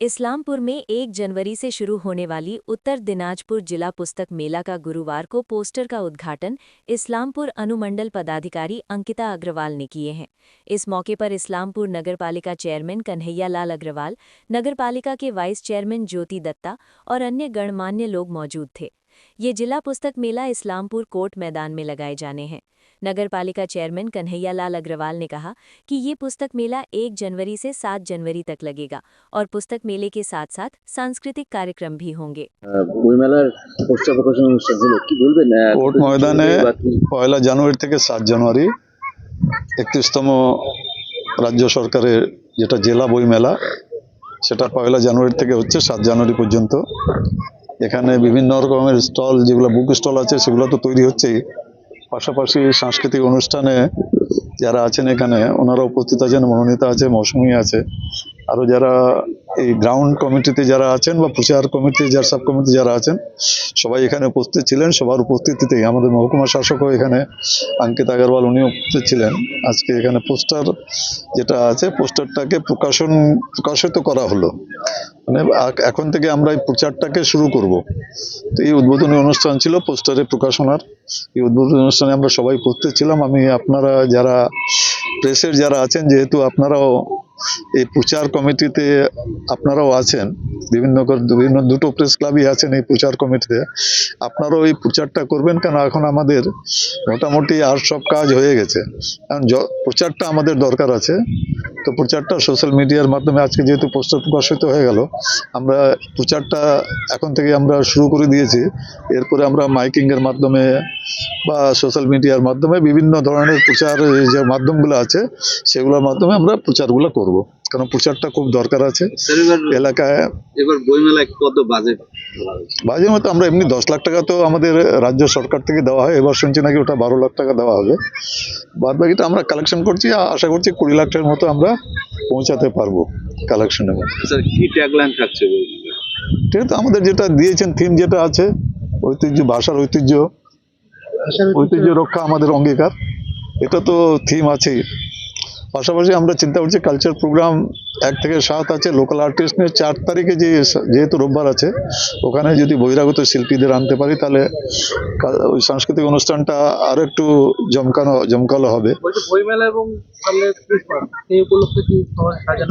इस्लामपुर में 1 जनवरी से शुरू होने वाली उत्तर दिनाजपुर जिला पुस्तक मेला का गुरुवार को पोस्टर का उद्घाटन इस्लामपुर अनुमंडल पदाधिकारी अंकिता अग्रवाल ने किए हैं। इस मौके पर इस्लामपुर नगरपालिका चेयरमैन कन्हैया लाल अग्रवाल, नगरपालिका के वाइस चेयरमैन ज्योति दत्ता और अन्य गणमान्य लोग मौजूद थे। ये जिला पुस्तक मेला इस्लामपुर कोर्ट मैदान में लगाए जाने हैं। नगरपालिका चेयरमैन कन्हैया लाल अग्रवाल ने कहा कि ये पुस्तक मेला 1 जनवरी से 7 जनवरी तक लगेगा और पुस्तक मेले के साथ साथ सांस्कृतिक कार्यक्रम भी होंगे। কোর্ট ময়দানে 1 জানুয়ারি থেকে 7 জানুয়ারি 31তম রাজ্য সরকারের যেটা জেলা বই মেলা সেটা 1 জানুয়ারি থেকে হচ্ছে 7 জানুয়ারি পর্যন্ত। এখানে বিভিন্ন রকমের স্টল, যেগুলো বুক স্টল আছে সেগুলো তো তৈরি হচ্ছেই, পাশাপাশি সাংস্কৃতিক অনুষ্ঠানে যারা আছেন এখানে ওনারা উপস্থিত আছেন, মনোনীতা আছে, মৌসুমী আছে, আরও যারা এই গ্রাউন্ড কমিটিতে যারা আছেন বা প্রচার কমিটি যারা সাব কমিটি যারা আছেন সবাই এখানে উপস্থিত ছিলেন। সবার উপস্থিতিতেই আমাদের মহকুমা শাসকও এখানে অঙ্কিতা আগরওয়াল উনি উপস্থিত ছিলেন। আজকে এখানে পোস্টার যেটা আছে পোস্টারটাকে প্রকাশিত করা হলো, মানে এখন থেকে আমরা এই প্রচারটাকে শুরু করব। তো এই উদ্বোধনী অনুষ্ঠান ছিল পোস্টারের প্রকাশনার। এই উদ্বোধনী অনুষ্ঠানে আমরা সবাই উপস্থিত ছিলাম। আমি আপনারা যারা প্রেসের যারা আছেন, যেহেতু আপনারাও এই প্রচার কমিটিতে আপনারাও আছেন, বিভিন্ন দুটো প্রেস ক্লাবই আছেন এই প্রচার কমিটিতে, আপনারাও এই প্রচারটা করবেন। কেন এখন আমাদের মোটামুটি আর সব কাজ হয়ে গেছে, কারণ প্রচারটা আমাদের দরকার আছে। তো প্রচারটা সোশ্যাল মিডিয়ার মাধ্যমে আজকে যেহেতু পোস্টার প্রকাশিত হয়ে গেল, আমরা প্রচারটা এখন থেকে আমরা শুরু করে দিয়েছি। এরপরে আমরা মাইকিংয়ের মাধ্যমে বা সোশ্যাল মিডিয়ার মাধ্যমে বিভিন্ন ধরনের প্রচার যে মাধ্যমগুলো আছে সেগুলোর মাধ্যমে আমরা প্রচারগুলো করব, কারণ প্রচারটা খুব দরকার আছে এলাকায়। এবার বইমেলায় কত বাজেট মতো আমরা এমনি 10 লাখ টাকা তো আমাদের রাজ্য সরকার থেকে দেওয়া হয়, এবার শুনছি নাকি ওটা 12 লাখ টাকা দেওয়া হবে। বাদ বাকিটা আমরা কালেকশন করছি, আশা করছি 20 লাখ টাকার মতো আমরা পৌঁছাতে পারবো কালেকশনে। স্যার কি ট্যাগলাইন থাকছে ঠিক আছে, আমাদের যেটা দিয়েছেন থিম যেটা আছে ঐতিহ্য, ভাষার ঐতিহ্য রক্ষা আমাদের অঙ্গীকার, এটা তো থিম আছেই। পাশাপাশি আমরা চিন্তা করছি কালচার প্রোগ্রাম 1 থেকে 7 আছে, লোকাল আর্টিস্ট নিয়ে 4 তারিখে যেহেতু রোববার আছে ওখানে যদি বহিরাগত শিল্পীদের আনতে পারি তাহলে ওই সাংস্কৃতিক অনুষ্ঠানটা আরো একটু জমকালো হবে।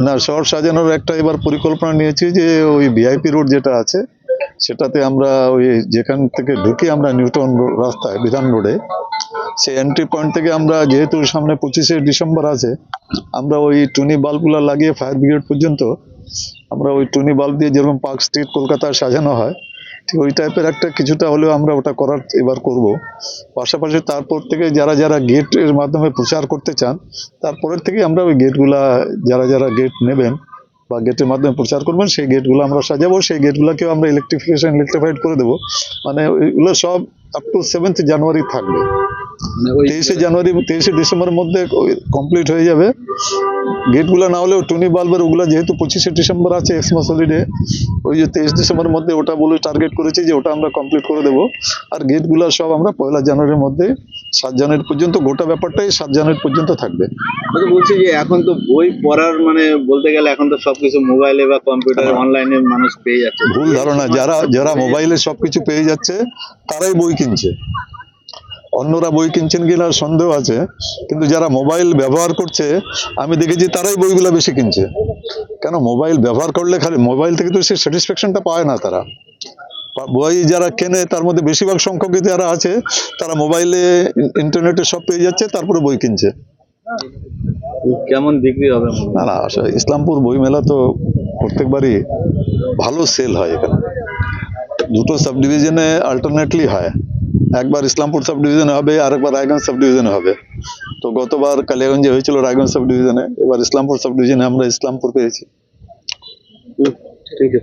না, শহর সাজানোর একটা এবার পরিকল্পনা নিয়েছি যে ওই ভিআইপি রোড যেটা আছে সেটাতে আমরা ওই যেখান থেকে ঢুকি আমরা নিউটন রাস্তায় বিধান রোডে, সেই এন্ট্রি পয়েন্ট থেকে আমরা যেহেতু সামনে 25শে ডিসেম্বর আছে, আমরা ওই টুনি বাল্বগুলো লাগিয়ে ফায়ার ব্রিগেড পর্যন্ত আমরা ওই টুনি বাল্ব দিয়ে যেরকম পার্ক স্ট্রিট কলকাতায় সাজানো হয় ঠিক ওই টাইপের একটা কিছুটা হলেও আমরা ওটা করার এবার করব। পাশাপাশি তারপর থেকে যারা গেটের মাধ্যমে প্রচার করতে চান তারপরের থেকে আমরা ওই গেটগুলা যারা গেট নেবেন বা গেটের মাধ্যমে প্রচার করবেন সেই গেটগুলো আমরা সাজাবো, সেই গেটগুলোকেও আমরা ইলেকট্রিফাইড করে দেবো। মানে ওইগুলো সব আপ টু 7 জানুয়ারি থাকবে। 23 ডিসেম্বরের মধ্যে কমপ্লিট হয়ে যাবে। গেটগুলো না হলেও টুনি বাল্বের ওগুলো যেহেতু 25শে ডিসেম্বর আছে এক্সমাস হলিডে, ওই যে 23 ডিসেম্বরের মধ্যে ওটা বলে টার্গেট করেছি যে ওটা আমরা কমপ্লিট করে দেবো। আর গেটগুলো সব আমরা 1 জানুয়ারির মধ্যে 7 জানুয়ারি পর্যন্ত, গোটা ব্যাপারটাই 7 জানুয়ারি পর্যন্ত থাকবে। বলছি যে এখন তো বই পড়ার মানে বলতে গেলে এখন তো সবকিছু মোবাইলে বা কম্পিউটারে অনলাইনে মানুষ পেয়ে যাচ্ছে। ভুল ধারণা, যারা মোবাইলে সবকিছু পেয়ে যাচ্ছে তারাই বই কিনছে, অন্যরা বই কিনছেন কিনা সন্দেহ আছে, কিন্তু যারা মোবাইল ব্যবহার করছে আমি দেখেছি তারাই বইগুলো বেশি কিনছে। কেন, মোবাইল ব্যবহার করলে খালি মোবাইল থেকে তো সে স্যাটিসফ্যাকশনটা পায় না। তারা বই যারা কেনে তার মধ্যে বেশিরভাগ সংখ্যক যারা আছে তারা মোবাইলে ইন্টারনেটে সব পেয়ে যাচ্ছে, তারপরে বই কিনছে। কেমন বিক্রি হবে? না, ইসলামপুর বই মেলা তো প্রত্যেকবারই ভালো সেল হয়। এখানে দুটো সাব ডিভিশনে অল্টারনেটলি হয়, একবার ইসলামপুর সাব ডিভিশনে হবে আর একবার রায়গঞ্জ সাব ডিভিশনে হবে। তো গতবার কালিয়াগঞ্জে হয়েছিল রায়গঞ্জ সাব ডিভিশনে, এবার ইসলামপুর সাব ডিভিশনে আমরা ইসলামপুর পেয়েছি। ঠিক আছে।